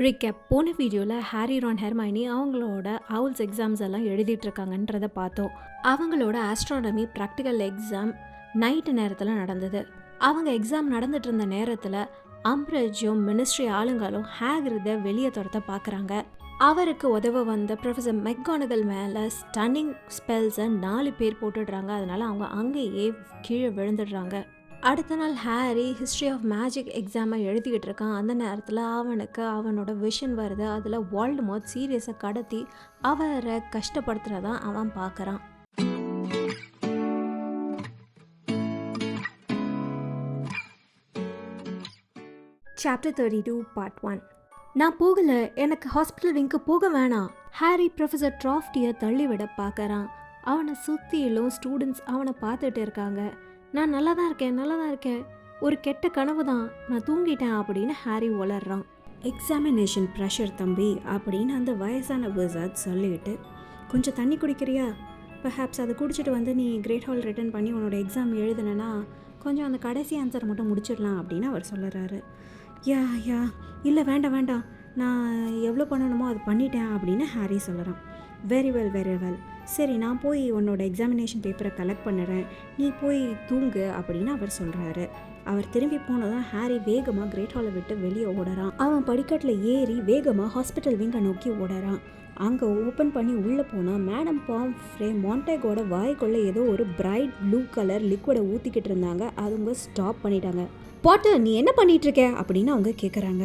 Recap போன வீடியோவில் Harry Ron Hermione அவங்களோட அவுல்ஸ் எக்ஸாம்ஸ் எல்லாம் எழுதிட்டு இருக்காங்கன்றதை பார்த்தோம். அவங்களோட ஆஸ்ட்ரானமி ப்ராக்டிக்கல் எக்ஸாம் நைட்டு நேரத்தில் நடந்தது. அவங்க எக்ஸாம் நடந்துட்டு இருந்த நேரத்தில் அம்ப்ரஜும் மினிஸ்ட்ரி ஆளுங்களும் ஹேக்ரிதை வெளியே துரத்த பார்க்குறாங்க. அவருக்கு உதவ வந்த ப்ரொஃபஸர் மெக்கானகல் மேலே ஸ்டன்னிங் ஸ்பெல்ஸை 4 பேர் போட்டுடுறாங்க. அதனால அவங்க அங்கேயே கீழே விழுந்துடுறாங்க. அடுத்த நாள் ஹாரி ஹிஸ்ட்ரி ஆஃப் மேஜிக் எக்ஸாமை எழுதிக்கிட்டு இருக்கான். அந்த நேரத்தில் அவனுக்கு அவனோட விஷன் வருது. அதில் வால்டமோர்ட் சீரியஸை கடத்தி அவரை கஷ்டப்படுத்துறதான் அவன் பார்க்குறான். Chapter 32 part 1. நான் போகல, எனக்கு ஹாஸ்பிட்டல் விங்க்கு போக வேணாம். ஹாரி ப்ரொஃபஸர் ட்ராஃப்டியை தள்ளிவிட பார்க்குறான். அவனை சுற்றிலும் ஸ்டூடெண்ட்ஸ் அவனை பார்த்துட்டு இருக்காங்க. நான் நல்லா தான் இருக்கேன், ஒரு கெட்ட கனவு தான், நான் தூங்கிட்டேன் அப்படின்னு ஹாரி உளறான். எக்ஸாமினேஷன் ப்ரெஷர் தம்பி அப்படின்னு அந்த வயசான விசார்ட் சொல்லிட்டு, கொஞ்சம் தண்ணி குடிக்கிறியா? பர்ஹாப்ஸ் அதை குடிச்சிட்டு வந்து நீ கிரேட் ஹால் ரிட்டர்ன் பண்ணி உன்னோட எக்ஸாம் எழுதுனா கொஞ்சம் அந்த கடைசி ஆன்சரை மட்டும் முடிச்சிடலாம் அப்படின்னு அவர் சொல்லுறாரு. யா இல்லை வேண்டாம், நான் எவ்வளோ பண்ணணுமோ அது பண்ணிட்டேன் அப்படின்னு ஹாரி சொல்லுறான். வெரி வெல், சரி நான் போய் உன்னோட எக்ஸாமினேஷன் பேப்பரை கலெக்ட் பண்ணுறேன், நீ போய் தூங்கு அப்படின்னு அவர் சொல்கிறாரு. அவர் திரும்பி போனதும் ஹாரி வேகமாக கிரேட் ஹாலை விட்டு வெளியே ஓடுறான். அவன் படிக்கட்டில் ஏறி வேகமாக ஹாஸ்பிட்டல் விங்கை நோக்கி ஓடுறான். அங்கே ஓப்பன் பண்ணி உள்ளே போனால் மேடம் பாம்ஃப்ரே மாண்டேகோட வாய்க்குள்ளே ஏதோ ஒரு பிரைட் ப்ளூ கலர் லிக்விடை ஊற்றிக்கிட்டு இருந்தாங்க. அவங்க ஸ்டாப் பண்ணிட்டாங்க. பாட்டர், நீ என்ன பண்ணிட்டு இருக்க அப்படின்னு அவங்க கேட்குறாங்க.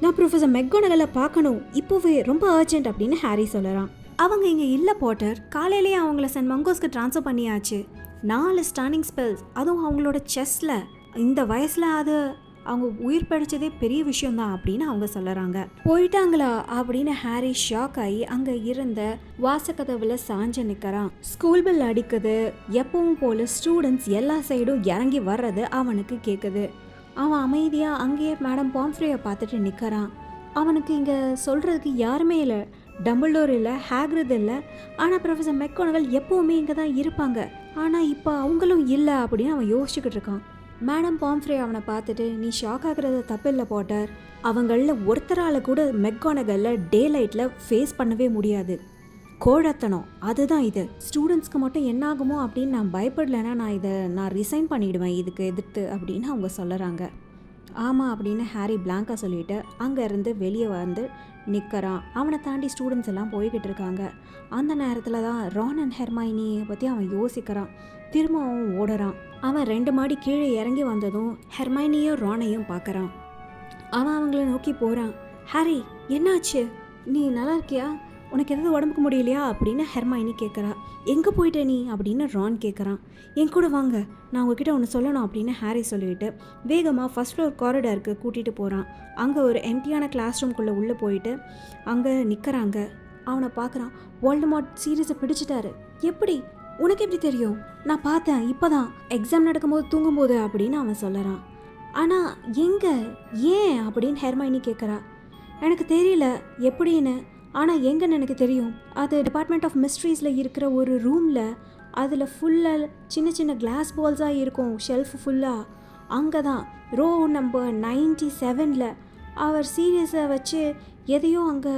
நான் ப்ரொஃபஸர் மெக்கானகலை பார்க்கணும், இப்போவே, ரொம்ப அர்ஜென்ட் அப்படின்னு ஹாரி சொல்லுறான். அவங்க இங்கே இல்லை பாட்டர், காலையிலேயே அவங்கள சென்ட் மங்கோஸ்க்கு ட்ரான்ஸ்ஃபர் பண்ணியாச்சு. 4 ஸ்டானிங் ஸ்பெல்ஸ், அதுவும் அவங்களோட செஸ்டில். இந்த வயசில் அது அவங்க உயிர் படைச்சதே பெரிய விஷயம்தான் அப்படின்னு அவங்க சொல்லுறாங்க. போயிட்டாங்களா அப்படின்னு ஹாரி ஷாக் ஆகி அங்கே இருந்த வாசக்கதவுல சாஞ்சு நிற்கிறான். ஸ்கூல் பெல் அடிக்குது. எப்பவும் போல ஸ்டூடெண்ட்ஸ் எல்லா சைடும் இறங்கி வர்றது அவனுக்கு கேட்குது. அவன் அமைதியாக அங்கேயே மேடம் பாம்ஃப்ரேயை பார்த்துட்டு நிற்கிறான். அவனுக்கு இங்கே சொல்கிறதுக்கு யாருமே இல்லை. டம்பிள்டோர் இல்லை, ஹேக்ரிட் இல்லை. ஆனால் ப்ரொஃபஸர் மெக்கானகல் எப்போவுமே இங்கே தான் இருப்பாங்க. ஆனால் இப்போ அவங்களும் இல்லை அப்படின்னு அவன் யோசிச்சுக்கிட்டு இருக்கான். மேடம் பாம்ஃப்ரே அவனை பார்த்துட்டு, நீ ஷாக் ஆகுறது தப்பில்லை பாட்டர், அவங்களில் ஒருத்தரால் கூட மெக்கானகலில் டே லைட்டில் ஃபேஸ் பண்ணவே முடியாது. கோழத்தனம் அதுதான் இது. ஸ்டூடெண்ட்ஸ்க்கு மட்டும் என்ன ஆகுமோ அப்படின்னு நான் பயப்படலைன்னா நான் ரிசைன் பண்ணிவிடுவேன் இதுக்கு எதிர்த்து அப்படின்னு அவங்க சொல்லுறாங்க. ஆமாம் அப்படின்னு ஹாரி பிளாங்காக சொல்லிவிட்டு அங்கேருந்து வெளியே வந்து நிற்கிறான். அவனை தாண்டி ஸ்டூடெண்ட்ஸ் எல்லாம் போய்கிட்டு இருக்காங்க. அந்த நேரத்தில் தான் ரான் அண்ட் ஹெர்மைனியை பற்றி அவன் யோசிக்கிறான். திரும்ப அவன் ஓடுறான். அவன் 2 மாடி கீழே இறங்கி வந்ததும் ஹெர்மைனியும் ரானையும் பார்க்குறான். அவன் அவங்கள நோக்கி போகிறான். ஹாரி, என்னாச்சு? நீ நல்லா இருக்கியா? உனக்கு எதாவது உடம்புக்கு முடியலையா அப்படின்னு ஹெர்மைனி கேட்குறா. எங்கே போயிட்ட நீ அப்படின்னு ரான் கேட்குறான். என் கூட வாங்க, நான் உங்ககிட்ட ஒன்று சொல்லணும் அப்படின்னு ஹாரி சொல்லிவிட்டு வேகமாக ஃபர்ஸ்ட் ஃப்ளோர் காரிடாருக்கு கூட்டிகிட்டு போகிறான். அங்கே ஒரு எம்டியான கிளாஸ் ரூம்குள்ளே உள்ளே போயிட்டு அங்கே நிற்கிறாங்க. அவனை பார்க்குறான். வால்டமோர்ட் சீரியஸை பிடிச்சிட்டாரு. எப்படி? உனக்கு எப்படி தெரியும்? நான் பார்த்தேன் இப்போ தான், எக்ஸாம் நடக்கும்போது தூங்கும்போது அப்படின்னு அவன் சொல்லுறான். ஆனால் எங்கே, ஏன் அப்படின்னு ஹெர்மைனி கேட்குறா. எனக்கு தெரியல எப்படின்னு, ஆனால் எங்கன்னு எனக்கு தெரியும். அது டிபார்ட்மெண்ட் ஆஃப் மிஸ்ட்ரீஸில் இருக்கிற ஒரு ரூமில். அதில் ஃபுல்லாக சின்ன சின்ன கிளாஸ் பால்ஸாக இருக்கும், ஷெல்ஃப் ஃபுல்லாக. அங்கே தான் ரோ நம்பர் 97ல் அவர் சீரியஸை வச்சு எதையோ அங்கே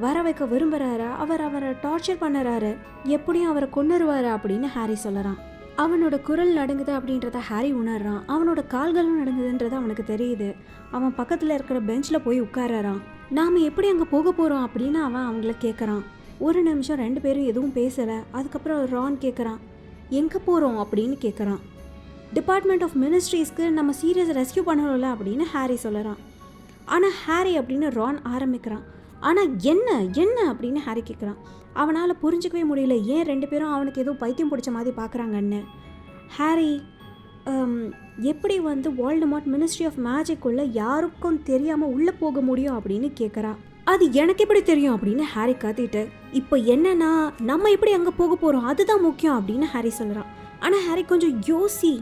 வர வைக்க விரும்புகிறாரு. அவரை டார்ச்சர் பண்ணுறாரு, எப்படியும் அவரை கொன்னுருவாரு அப்படின்னு ஹாரி சொல்லுறான். அவனோட குரல் நடுங்குது அப்படின்றத ஹாரி உணர்றான். அவனோட கால்களும் நடுங்குதுன்றது அவனுக்கு தெரியுது. அவன் பக்கத்தில் இருக்கிற பெஞ்சில் போய் உட்காரான். நாம் எப்படி அங்கே போக போகிறோம் அப்படின்னு அவன் அவங்கள கேட்குறான். ஒரு நிமிஷம் 2 பேரும் எதுவும் பேசலை. அதுக்கப்புறம் ரான் கேட்குறான், எங்கே போகிறோம் அப்படின்னு கேட்குறான். டிபார்ட்மெண்ட் ஆஃப் மினிஸ்ட்ரீஸ்க்கு நம்ம சீரியஸை ரெஸ்கியூ பண்ணணும்ல அப்படின்னு ஹாரி சொல்லுறான். ஆனால் ஹாரி அப்படின்னு ரான் ஆரம்பிக்கிறான். ஆனால் என்ன அப்படின்னு ஹாரி கேட்குறான். அவனால் புரிஞ்சிக்கவே முடியல ஏன் 2 பேரும் அவனுக்கு ஏதோ பைத்தியம் பிடிச்ச மாதிரி பார்க்குறாங்கன்னு. ஹாரி, எப்படி வந்து வால்டமோர்ட் மினிஸ்ட்ரி ஆஃப் மேஜிக்குள்ளே யாருக்கும் தெரியாமல் உள்ளே போக முடியும் அப்படின்னு கேட்குறா. அது எனக்கு எப்படி தெரியும் அப்படின்னு ஹாரி கத்திட்டு, இப்போ என்னன்னா நம்ம எப்படி அங்கே போக போகிறோம் அதுதான் முக்கியம் அப்படின்னு ஹாரி சொல்கிறான். ஆனால் ஹாரி கொஞ்சம் யோசி,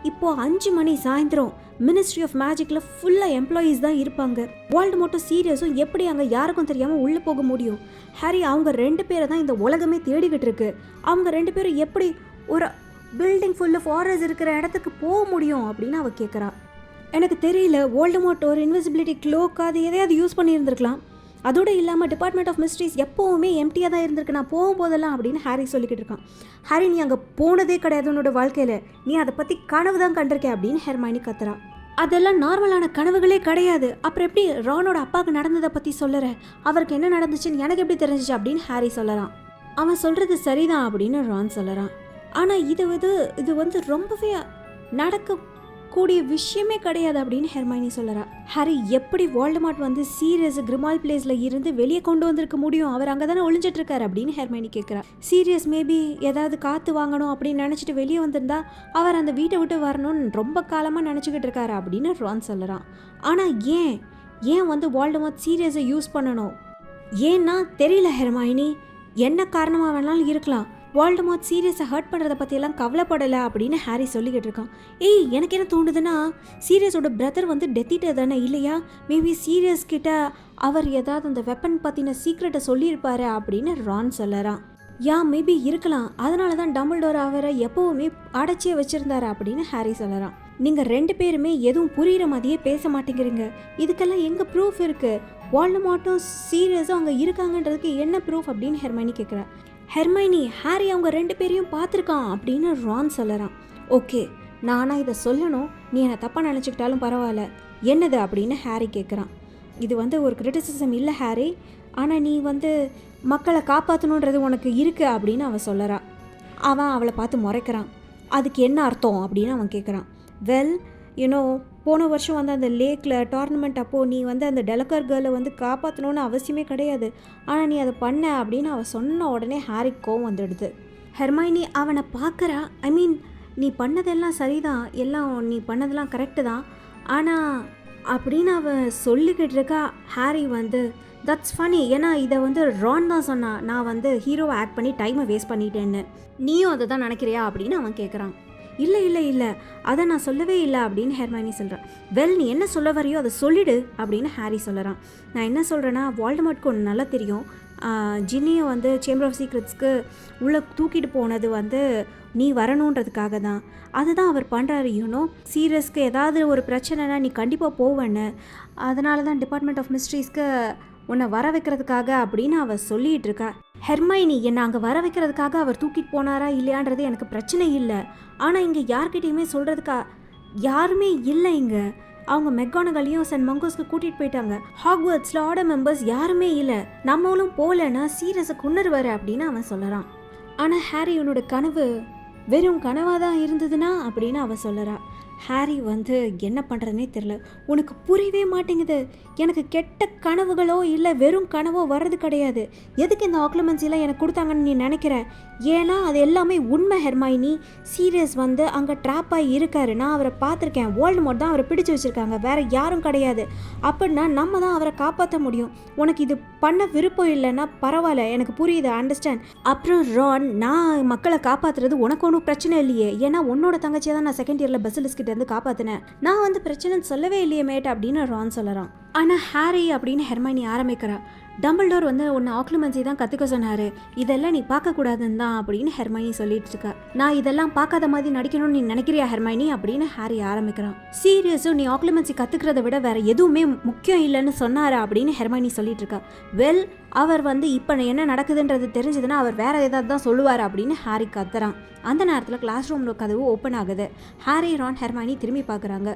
இப்போது 5 மணி சாயந்தரம், மினிஸ்ட்ரி ஆஃப் மேஜிக்கில் ஃபுல்லாக எம்ப்ளாயீஸ் தான் இருப்பாங்க. வால்டமோர்ட்டும் சீரியஸும் எப்படி அங்கே யாருக்கும் தெரியாமல் உள்ளே போக முடியும்? ஹாரி, அவங்க 2 பேரை தான் இந்த உலகமே தேடிக்கிட்டு இருக்கு. அவங்க 2 பேரும் எப்படி ஒரு பில்டிங் ஃபுல் ஆஃப் ஹாரர்ஸ் இருக்கிற இடத்துக்கு போக முடியும் அப்படின்னு அவள் கேட்குறா. எனக்கு தெரியல, வோல்டமோர்ட் ஒரு இன்விசிபிலிட்டி க்ளோக் அது எதையாவது யூஸ் பண்ணியிருந்துருக்கலாம். அதோடு இல்லாமல் டிபார்ட்மெண்ட் ஆஃப் மிஸ்ட்ரீஸ் எப்போவுமே எம்டியாக தான் இருந்திருக்கு நான் போகும்போதெல்லாம் அப்படின்னு ஹாரி சொல்லிக்கிட்டு இருக்கான். ஹாரி நீ அங்கே போனதே கிடையாது உன்னோட வாழ்க்கையில், நீ அதை பற்றி கனவு தான் கண்டிருக்கேன் அப்படின்னு ஹெர்மைனி கத்துறா. அதெல்லாம் நார்மலான கனவுகளே கிடையாது, அப்புறம் எப்படி ரானோட அப்பாவுக்கு நடந்ததை பற்றி சொல்லுற, அவருக்கு என்ன நடந்துச்சுன்னு எனக்கு எப்படி தெரிஞ்சிச்சு அப்படின்னு ஹாரி சொல்லறான். அவன் சொல்கிறது சரிதான் அப்படின்னு ரான் சொல்லறான். ஆனால் இது வந்து ரொம்பவே நடக்கக்கூடிய விஷயமே கிடையாது அப்படின்னு ஹெர்மைனி சொல்லறா. ஹாரி எப்படி வால்டமார்ட் வந்து சீரியஸ் கிரிமால் பிளேஸ்ல இருந்து வெளியே கொண்டு வந்திருக்க முடியும், அவர் அங்கே தானே ஒளிஞ்சிட்டு இருக்காரு அப்படின்னு ஹெர்மைனி கேட்குறா. சீரியஸ் மேபி ஏதாவது காற்று வாங்கணும் அப்படின்னு நினச்சிட்டு வெளியே வந்திருந்தா அவர் அந்த வீட்டை விட்டு வரணும்னு ரொம்ப காலமாக நினச்சிக்கிட்டு இருக்காரு அப்படின்னு ரான் சொல்லறான். ஆனால் ஏன் வந்து வால்டமார்ட் சீரியஸை யூஸ் பண்ணணும்? ஏன்னா தெரியல ஹெர்மைனி, என்ன காரணமாக வேணாலும் இருக்கலாம். வால்டமார்ட் சீரியஸை ஹர்ட் பண்ணுறதை பற்றியெல்லாம் கவலைப்படலை அப்படின்னு ஹாரி சொல்லிக்கிட்டு இருக்கான். எனக்கு என்ன தோணுதுன்னா சீரியஸோட பிரதர் வந்து டெத்திட்டர் தானே இல்லையா, மேபி சீரியஸ் கிட்ட அவர் ஏதாவது அந்த வெப்பன் பற்றின சீக்ரெட்டை சொல்லியிருப்பாரு அப்படின்னு ரான் சொல்லறான். மேபி இருக்கலாம், அதனால தான் டம்பிள்டோர் அவரை எப்போவுமே அடைச்சே வச்சுருந்தாரு அப்படின்னு ஹாரி சொல்லறான். நீங்கள் 2 பேருமே எதுவும் புரிகிற மாதிரியே பேச மாட்டேங்கிறீங்க, இதுக்கெல்லாம் எங்கே ப்ரூஃப் இருக்குது? வால்டமார்ட்டும் சீரியஸும் அங்கே இருக்காங்கன்றதுக்கு என்ன ப்ரூஃப் அப்படின்னு ஹெர்மைனி கேட்குறா. ஹெர்மைனி ஹாரி அவங்க 2 பேரையும் பார்த்துருக்கான் அப்படின்னு ரான் சொல்லறான். ஓகே, நானா இதை சொல்லணும், நீ என்னை தப்பாக நினச்சிக்கிட்டாலும் பரவாயில்ல, என்னது அப்படின்னு ஹாரி கேட்குறான். இது வந்து ஒரு கிரிட்டிசிசம் இல்லை ஹாரி, ஆனால் நீ வந்து மக்களை காப்பாற்றணுன்றது உனக்கு இருக்குது அப்படின்னு அவன் சொல்லறா. அவன் அவளை பார்த்து முறைக்கிறான். அதுக்கு என்ன அர்த்தம் அப்படின்னு அவன் கேட்குறான். வெல் போன வருஷம் வந்து அந்த லேக்கில் டோர்னமெண்ட் அப்போது நீ வந்து அந்த டெலக்கர் கேர்ளை வந்து காப்பாற்றணுன்னு அவசியமே கிடையாது, ஆனால் நீ அதை பண்ண அப்படின்னு அவன் சொன்ன உடனே ஹாரிக்கு கோவம் வந்துடுது. ஹெர்மைனி அவனை பார்க்குறா. நீ பண்ணதெல்லாம் சரிதான், எல்லாம் நீ பண்ணதெல்லாம் கரெக்டு தான், ஆனால் அப்படின்னு அவன் சொல்லிக்கிட்டு இருக்கா. ஹாரி வந்து தட்ஸ் ஃபனி, ஏன்னா இதை வந்து ரான் தான் சொன்னான், நான் வந்து ஹீரோவை ஆக்ட் பண்ணி டைமை வேஸ்ட் பண்ணிட்டேன்னு, நீயும் அதை தான் நினைக்கிறியா அப்படின்னு அவன் கேட்குறான். இல்லை அதை நான் சொல்லவே இல்லை அப்படின்னு ஹெர்மைனி சொல்கிறான். வெல் நீ என்ன சொல்ல வரையோ அதை சொல்லிடு அப்படின்னு ஹாரி சொல்லறான். நான் என்ன சொல்கிறேன்னா வால்டமார்ட்க்கு ஒன்று நல்லா தெரியும், ஜின்னியை வந்து சேம்பர் ஆஃப் சீக்ரெட்ஸ்க்கு உள்ளே தூக்கிட்டு போனது வந்து நீ வரணுன்றதுக்காக தான், அதுதான் அவர் பண்ணுறாரு. சீரியஸ்க்கு ஏதாவது ஒரு பிரச்சனைனா நீ கண்டிப்பாக போவேன்னு, அதனால தான் டிபார்ட்மெண்ட் ஆஃப் மிஸ்ட்ரீஸ்க்கு உன்னை வர வைக்கிறதுக்காக அப்படின்னு அவள் சொல்லிகிட்டு இருக்கா. ஹெர்மைனி என்னை அங்கே வர வைக்கிறதுக்காக அவர் தூக்கிட்டு போனாரா இல்லையான்றது எனக்கு பிரச்சனை இல்லை, ஆனால் இங்கே யார்கிட்டையுமே சொல்கிறதுக்கா யாருமே இல்லை. இங்கே அவங்க மெக்கானகளையும் சென்ட் மங்கோஸ்க்கு கூட்டிகிட்டு போயிட்டாங்க, ஹாக்வர்ட்ஸில் ஆர்டர் மெம்பர்ஸ் யாருமே இல்லை, நம்மளும் போகலன்னா சீரியஸை கொண்டுருவாரு அப்படின்னு அவன் சொல்லறான். ஆனால் ஹாரி உன்னோட கனவு வெறும் கனவாக தான் இருந்ததுன்னா அப்படின்னு அவன் சொல்லறா. ஹாரி வந்து என்ன பண்ணுறதுனே தெரில, உனக்கு புரியவே மாட்டேங்குது, எனக்கு கெட்ட கனவுகளோ இல்லை வெறும் கனவோ வர்றது கிடையாது, எதுக்கு இந்த ஆக்லமென்சிலாம் எனக்கு கொடுத்தாங்கன்னு நீ நினைக்கிற? ஏன்னா அது எல்லாமே உண்மை ஹெர்மைனி, சீரியஸ் வந்து அங்கே ட்ராப்பாகி இருக்காரு, நான் அவரை பார்த்துருக்கேன், வால்டமார்ட் தான் அவரை பிடிச்சி வச்சுருக்காங்க, வேறு யாரும் கிடையாது, அப்படின்னா நம்ம தான் அவரை காப்பாற்ற முடியும், உனக்கு இது பண்ண விருப்பம் இல்லைன்னா பரவாயில்ல, எனக்கு புரியுது, அண்டர்ஸ்டாண்ட். அப்புறம் ரான், நான் மக்களை காப்பாற்றுறது உனக்கு ஒன்றும் பிரச்சனை இல்லையே, ஏன்னா உன்னோட தங்கச்சியை தான் நான் செகண்ட் இயரில் பசிலிஸ்கிட்ட இருந்து காப்பாற்றினேன், நான் வந்து பிரச்சனைன்னு சொல்லவே இல்லையே மேட் அப்படின்னு ரான் சொல்லறான். ஆனால் ஹாரி அப்படின்னு ஹெர்மைனி ஆரம்பிக்கிறா. டம்பிள்டோர் வந்து உன்னை ஆக்லிமென்சி தான் கற்றுக்க சொன்னார், இதெல்லாம் நீ பார்க்கக்கூடாதுன்னு தான் அப்படின்னு ஹெர்மைனி சொல்லிட்டு இருக்கா. நான் இதெல்லாம் பார்க்காத மாதிரி நடிக்கணும்னு நீ நினைக்கிறியா ஹெர்மைனி அப்படின்னு ஹாரி ஆரம்பிக்கிறான். சீரியஸும் நீ ஆக்லிமென்சி கற்றுக்கிறத விட வேற எதுவுமே முக்கியம் இல்லைன்னு சொன்னாரா அப்படின்னு ஹெர்மைனி சொல்லிட்டு இருக்கா. வெல் அவர் வந்து இப்போ என்ன நடக்குதுன்றது தெரிஞ்சதுன்னா அவர் வேற ஏதாவது தான் சொல்லுவார் அப்படின்னு ஹாரி கத்துறான். அந்த நேரத்தில் கிளாஸ் ரூமில் கதவு ஓப்பன் ஆகுது. ஹாரி ரான் ஹெர்மைனி திரும்பி பார்க்குறாங்க.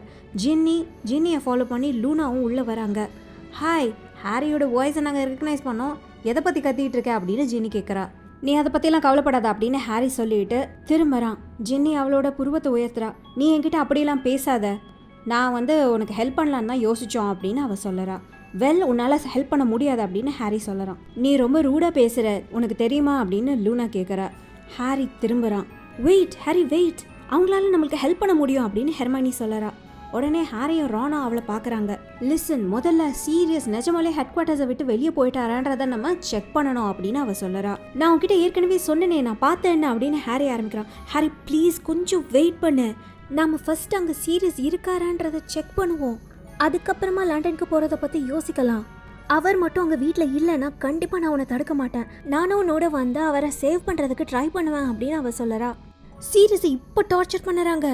ஜின்னியை ஃபாலோ பண்ணி லூனாவும் உள்ளே வராங்க. ஹாய், ஹாரியோட வாய்ஸை நாங்கள் ரெக்கக்னைஸ் பண்ணோம், எதை பற்றி கத்திக்கிட்டு இருக்க அப்படின்னு ஜின்னி கேட்குறா. நீ அதை பற்றியெல்லாம் கவலைப்படாத அப்படின்னு ஹாரி சொல்லிட்டு திரும்புகிறான். ஜின்னி அவளோட புருவத்தை உயர்த்துறா. நீ என்கிட்ட அப்படியெல்லாம் பேசாத, நான் வந்து உனக்கு ஹெல்ப் பண்ணலான்னு தான் யோசித்தோம் அப்படின்னு அவள் சொல்லறா. வெல் உன்னால் ஹெல்ப் பண்ண முடியாது அப்படின்னு ஹாரி சொல்லறான். நீ ரொம்ப ரூடாக பேசுகிற, உனக்கு தெரியுமா அப்படின்னு லூனா கேட்குறா. ஹாரி திரும்புகிறான். வெயிட் ஹாரி வெயிட், அவங்களால நம்மளுக்கு ஹெல்ப் பண்ண முடியும் அப்படின்னு ஹெர்மைனி சொல்லறா. உடனே ஹாரியும் ரானா அவளை பார்க்குறாங்க. லிசன், முதல்ல சீரியஸ் நிஜமாலே ஹெட் குவார்ட்டர்ஸை விட்டு வெளியே போயிட்டாரான்றதை நம்ம செக் பண்ணணும் அப்படின்னு அவள் சொல்லறா. நான் உங்ககிட்ட ஏற்கனவே சொன்னேனே, நான் பார்த்தேன் அப்படின்னு ஹாரி ஆரம்பிக்கிறான். ஹாரி ப்ளீஸ் கொஞ்சம் வெயிட் பண்ணு, நம்ம ஃபர்ஸ்ட் அங்கே சீரியஸ் இருக்காரான்றதை செக் பண்ணுவோம், அதுக்கப்புறமா லண்டனுக்கு போகிறத பற்றி யோசிக்கலாம். அவர் மட்டும் அங்கே வீட்டில் இல்லைன்னா கண்டிப்பாக நான் உன்னை தடுக்க மாட்டேன், நானும் உன்னோட வந்து அவரை சேவ் பண்ணுறதுக்கு ட்ரை பண்ணுவேன் அப்படின்னு அவள் சொல்லறா. சீரியஸை இப்போ டார்ச்சர் பண்ணுறாங்க,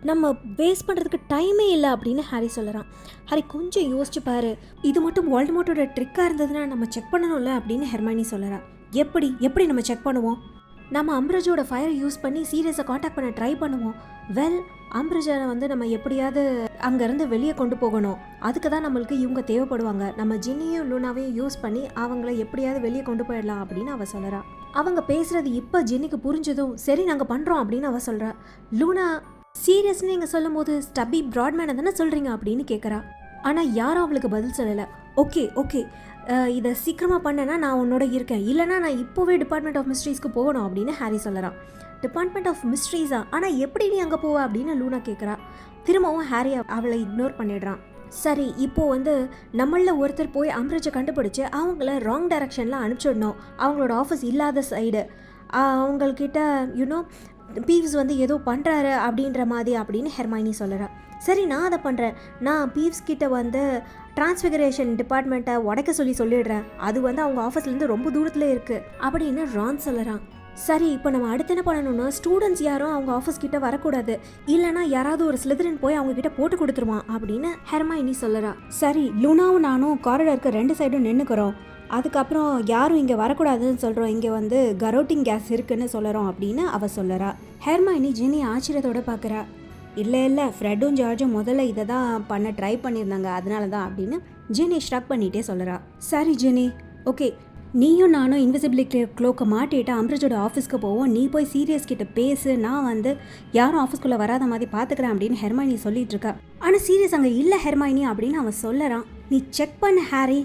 நம்ம வேஸ்ட் பண்ணுறதுக்கு டைமே இல்லை அப்படின்னு ஹாரி சொல்லுறான். ஹாரி கொஞ்சம் யோசிச்சு பாரு, இது மட்டும் வால்டமோர்ட்டோட ட்ரிக்காக இருந்ததுன்னா நம்ம செக் பண்ணணும்ல அப்படின்னு ஹெர்மைனி சொல்லுறா. எப்படி நம்ம செக் பண்ணுவோம்? நம்ம அம்பரஜோட ஃபயரை யூஸ் பண்ணி சீரியஸை காண்டாக்ட் பண்ண ட்ரை பண்ணுவோம். வெல், அம்பரஜை வந்து நம்ம எப்படியாவது அங்கேருந்து வெளியே கொண்டு போகணும். அதுக்கு தான் நம்மளுக்கு இவங்க தேவைப்படுவாங்க. நம்ம ஜின்னியும் லூனாவையும் யூஸ் பண்ணி அவங்கள எப்படியாவது வெளியே கொண்டு போயிடலாம் அப்படின்னு அவ சொல்கிறா. அவங்க பேசுகிறது இப்போ ஜின்னிக்கு புரிஞ்சதும் சரி நாங்கள் பண்ணுறோம் அப்படின்னு அவ சொல்கிறா. லூனா, சீரியஸ்னு நீங்கள் சொல்லும் போது ஸ்டப்பி பிராட்மேனை தானே சொல்கிறீங்க அப்படின்னு கேட்குறா. ஆனால் யாரும் அவளுக்கு பதில் சொல்லலை. ஓகே இதை சீக்கிரமாக பண்ணனா நான் உன்னோட இருக்கேன், இல்லைனா நான் இப்போவே டிபார்ட்மெண்ட் ஆஃப் மிஸ்ட்ரீஸ்க்கு போகணும் அப்படின்னு ஹாரி சொல்லறான். டிபார்ட்மெண்ட் ஆஃப் மிஸ்ட்ரீஸா? ஆனால் எப்படி நீ அங்கே போவ அப்படின்னு லூனா கேட்குறா. திரும்பவும் ஹாரி அவளை இக்னோர் பண்ணிடுறான். சரி, இப்போது வந்து நம்மளில் ஒருத்தர் போய் அம்பரஜை கண்டுபிடிச்சி அவங்கள ராங் டைரக்ஷனில் அனுப்பிச்சிடணும். அவங்களோட ஆஃபீஸ் இல்லாத சைடு அவங்கக்கிட்ட யூனோ பீவ்ஸ் வந்து ஏதோ பண்ணுறாரு அப்படின்ற மாதிரி அப்படின்னு ஹெர்மைனி சொல்கிறா. சரி, நான் அதை பண்ணுறேன். நான் பீவ்ஸ் கிட்ட வந்து டிரான்ஸ்ஃபிகரேஷன் டிபார்ட்மெண்ட்டை உடைக்க சொல்லிடுறேன். அது வந்து அவங்க ஆஃபீஸ்லேருந்து ரொம்ப தூரத்தில் இருக்குது அப்படின்னு ரான் சொல்லுறான். சரி, இப்போ நம்ம அடுத்து என்ன பண்ணணும்னா ஸ்டூடெண்ட்ஸ் யாரும் அவங்க ஆஃபீஸ் கிட்ட வரக்கூடாது, இல்லைனா யாராவது ஒரு ஸ்லிதரின் போய் அவங்க கிட்ட போட்டு கொடுத்துருவான் அப்படின்னு ஹெர்மைனி சொல்லுறா. சரி, லூனாவும் நானும் காரிடாருக்கு 2 சைடும் நின்றுக்கிறோம். அதுக்கப்புறம் யாரும் இங்கே வரக்கூடாதுன்னு சொல்கிறோம். இங்கே வந்து கரோட்டிங் கேஸ் இருக்குன்னு சொல்கிறோம் அப்படின்னு அவ சொல்லுறா. ஹெர்மைனி ஜின்னி ஆச்சரியத்தோட பார்க்குறா. இல்லை ஃப்ரெட்டும் ஜார்ஜும் முதல்ல இதை தான் பண்ண ட்ரை பண்ணியிருந்தாங்க, அதனால தான் அப்படின்னு ஜின்னி ஸ்ட்ரக் பண்ணிகிட்டே சொல்லுறா. சரி ஜின்னி, ஓகே, நீயும் நானும் இன்விசிபிலிட்டி க்ளோக்கை மாட்டிட்டு அம்பரஜோட ஆஃபீஸ்க்கு போவோம். நீ போய் சீரியஸ் கிட்ட பேசு, நான் வந்து யாரும் ஆஃபீஸ்க்குள்ளே வராத மாதிரி பார்த்துக்கிறேன் அப்படின்னு ஹெர்மைனி சொல்லிட்டு இருக்கா. ஆனால் சீரியஸ் அங்கே இல்லை ஹெர்மைனி அப்படின்னு அவன் சொல்லறான். நீ செக் பண்ண ஹாரி,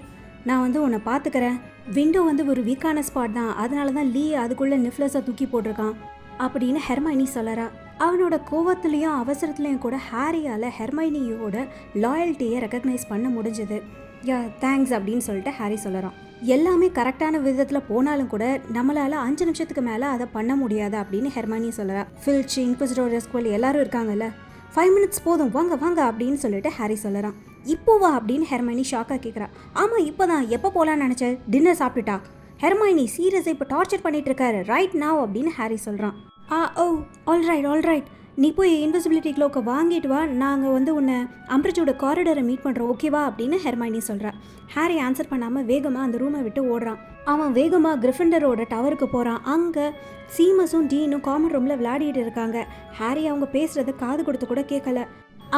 நான் வந்து உன்னை பார்த்துக்கிறேன். விண்டோ வந்து ஒரு வீக்கான ஸ்பாட் தான், அதனால தான் லீ அதுக்குள்ளே நிஃப்லஸை தூக்கி போட்டிருக்கான் அப்படின்னு ஹெர்மைனி சொல்லறா. அவனோட கோவத்துலேயும் அவசரத்துலேயும் கூட ஹாரியால் ஹெர்மைனியோட லாயல்ட்டியை ரெக்கக்னைஸ் பண்ண முடிஞ்சது. தேங்க்ஸ் அப்படின்னு சொல்லிட்டு ஹாரி சொல்லறான். எல்லாமே கரெக்டான விதத்தில் போனாலும் கூட நம்மளால் 5 நிமிஷத்துக்கு மேலே அதை பண்ண முடியாது அப்படின்னு ஹெர்மைனி சொல்லறா. ஃபில்ச், இன்குவிசிட்டர், ரெஸ்குவல் எல்லாரும் இருக்காங்கல்ல, 5 மினிட்ஸ் போதும், வாங்க அப்படின்னு சொல்லிட்டு ஹாரி சொல்லறான். இப்போவா அப்படின்னு ஹெர்மைனி ஷாக்காக கேட்குறா. ஆமாம், இப்போ தான். எப்போ போகலான்னு நினச்ச? டின்னர் சாப்பிட்டுட்டா? ஹெர்மைனி, சீரியஸை இப்போ டார்ச்சர் பண்ணிட்டு இருக்காரு ரைட் நாவ் அப்படின்னு ஹாரி சொல்கிறான். ஆல்ரைட், நீ போய் இன்விசிபிலிட்டி க்ளோக்கை வாங்கிட்டு வா, நாங்கள் வந்து உன்னை அம்பரஜோட காரிடரை மீட் பண்ணுறோம், ஓகேவா அப்படின்னு ஹெர்மைனி சொல்கிறா. ஹாரி ஆன்சர் பண்ணாமல் வேகமாக அந்த ரூமை விட்டு ஓடுறான். அவன் வேகமாக கிரிஃபிண்டரோட டவருக்கு போகிறான். அங்கே சீமஸும் டீனும் காமன் ரூமில் விளையாடிட்டு இருக்காங்க. ஹாரி அவங்க பேசுகிறத காது கொடுத்து கூட கேட்கல.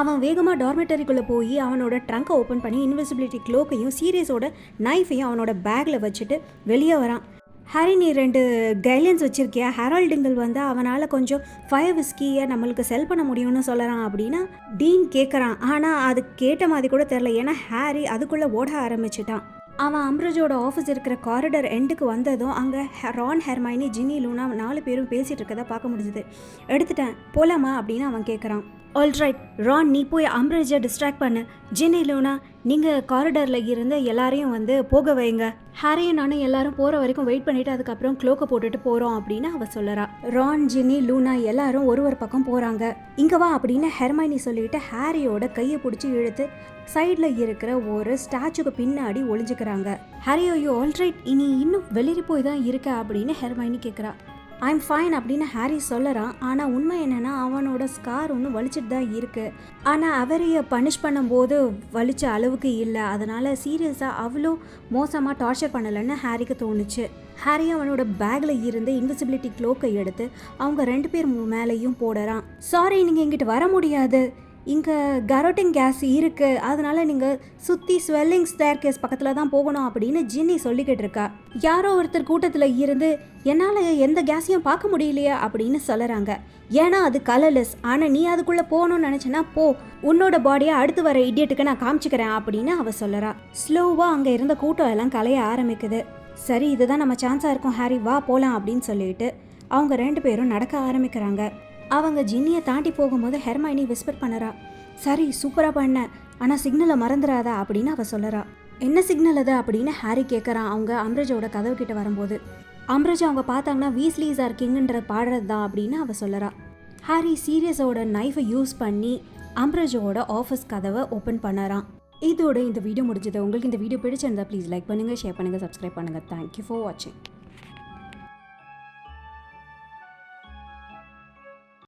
அவன் வேகமாக டார்மெட்டரிக்குள்ளே போய் அவனோட ட்ரங்கை ஓப்பன் பண்ணி இன்விசிபிலிட்டி க்ளோக்கையும் சீரியஸோட நைஃபையும் அவனோட பேக்கில் வச்சுட்டு வெளியே வரான். ஹாரி, நீ 2 கைட்லைன்ஸ் வச்சுருக்கியா? ஹெரால்டிங்கிள் வந்து அவனால் கொஞ்சம் ஃபயர் விஸ்கியை நம்மளுக்கு செல் பண்ண முடியும்னு சொல்லறான் அப்படின்னு டீன் கேட்குறான். ஆனால் அது கேட்ட மாதிரி கூட தெரில, ஏன்னா ஹாரி அதுக்குள்ளே ஓட ஆரம்பிச்சிட்டான். அவன் அம்பரஜோட ஆஃபீஸ் இருக்கிற காரிடர் எண்டுக்கு வந்ததும் அங்கே ரான், ஹெர்மைனி, ஜின்னி, லூனா 4 பேரும் பேசிகிட்டு இருக்கதை பார்க்க முடிஞ்சுது. எடுத்துட்டேன், போலாமா அப்படின்னு அவன் கேட்குறான். ஆல்ரைட் ரான், நீ போய் அம்பரஜை டிஸ்ட்ராக்ட் பண்ணு. ஜின்னி, லூனா, நீங்கள் காரிடரில் இருந்து எல்லாரையும் வந்து போக வைங்க. ஹாரியும் நானும் எல்லாரும் போகிற வரைக்கும் வெயிட் பண்ணிவிட்டு அதுக்கப்புறம் க்ளோக்கை போட்டுட்டு போகிறோம் அப்படின்னு அவள் சொல்லறா. ரான், ஜின்னி, லூனா எல்லாரும் ஒரு பக்கம் போகிறாங்க. இங்கே வா அப்படின்னு ஹெர்மைனி சொல்லிட்டு ஹாரியோட கையை பிடிச்சி இழுத்து சைடில் இருக்கிற ஒரு ஸ்டாச்சுக்கு பின்னாடி ஒளிஞ்சுக்கிறாங்க. ஹாரியோ, ஆல்ரைட், இனி இன்னும் வெளியே போய் தான் இருக்க அப்படின்னு ஹெர்மைனி கேட்குறா. ஐம் ஃபைன் அப்படின்னு ஹாரி சொல்லறான். ஆனால் உண்மை என்னென்னா அவனோட ஸ்கார் ஒன்று வலிச்சுட்டு தான் இருக்குது. ஆனால் அவரைய பனிஷ் பண்ணும்போது வலிச்ச அளவுக்கு இல்லை, அதனால் சீரியஸாக அவ்வளோ மோசமாக டார்ச்சர் பண்ணலைன்னு ஹாரிக்கு தோணுச்சு. ஹாரி அவனோட பேக்கில் இருந்து இன்விசிபிலிட்டி க்ளோக்கை எடுத்து அவங்க 2 பேர் மேலேயும் போடுறான். சாரி, நீங்கள் இங்கிட்டு வர முடியாது, இங்கே கரோட்டிங் கேஸ் இருக்குது, அதனால் நீங்கள் சுற்றி ஸ்வெல்லிங் ஸ்டேர் கேஸ் பக்கத்தில் தான் போகணும் அப்படின்னு ஜின்னி சொல்லிக்கிட்டு இருக்கா. யாரோ ஒருத்தர் கூட்டத்தில் இருந்து என்னால் எந்த கேஸையும் பார்க்க முடியலையா அப்படின்னு சொல்லுறாங்க. ஏன்னா அது கலர்லெஸ், ஆனால் நீ அதுக்குள்ளே போகணும்னு நினச்சேன்னா போ, உன்னோட பாடியை அடுத்து வர இடியட்டுக்கு நான் காமிச்சிக்கிறேன் அப்படின்னு அவள் சொல்லறா. ஸ்லோவாக அங்கே இருந்த கூட்டம் எல்லாம் கலைய ஆரம்பிக்குது. சரி, இதுதான் நம்ம சான்ஸாக இருக்கும் ஹாரி, வா போகலாம் அப்படின்னு சொல்லிட்டு அவங்க 2 பேரும் நடக்க ஆரம்பிக்கிறாங்க. அவங்க ஜின்னியை தாண்டி போகும்போது ஹெர்மைனி விஸ்பர் பண்ணறா. சரி, சூப்பராக பண்ண, ஆனால் சிக்னலை மறந்துடாதா அப்படின்னு அவள் சொல்லறா. என்ன சிக்னல் அது அப்படின்னு ஹாரி கேட்குறான். அவங்க அம்பரஜோட கதவு கிட்ட வரும்போது அம்பரஜ் அவங்க பார்த்தாங்கன்னா வீஸ்லீஸ் ஆர் கிங்ன்ற பாடுறது தான் அப்படின்னு அவள் சொல்லறா. ஹாரி சீரியஸோட நைஃபை யூஸ் பண்ணி அம்பரஜோட ஆஃபீஸ் கதவை ஓப்பன் பண்ணறான். இதோட இந்த வீடியோ முடிஞ்சது. உங்களுக்கு இந்த வீடியோ பிடிச்சிருந்தா ப்ளீஸ் லைக் பண்ணுங்கள், ஷேர் பண்ணுங்கள், சப்ஸ்கிரைப் பண்ணுங்கள். தேங்க்யூ ஃபார் வாட்சிங்.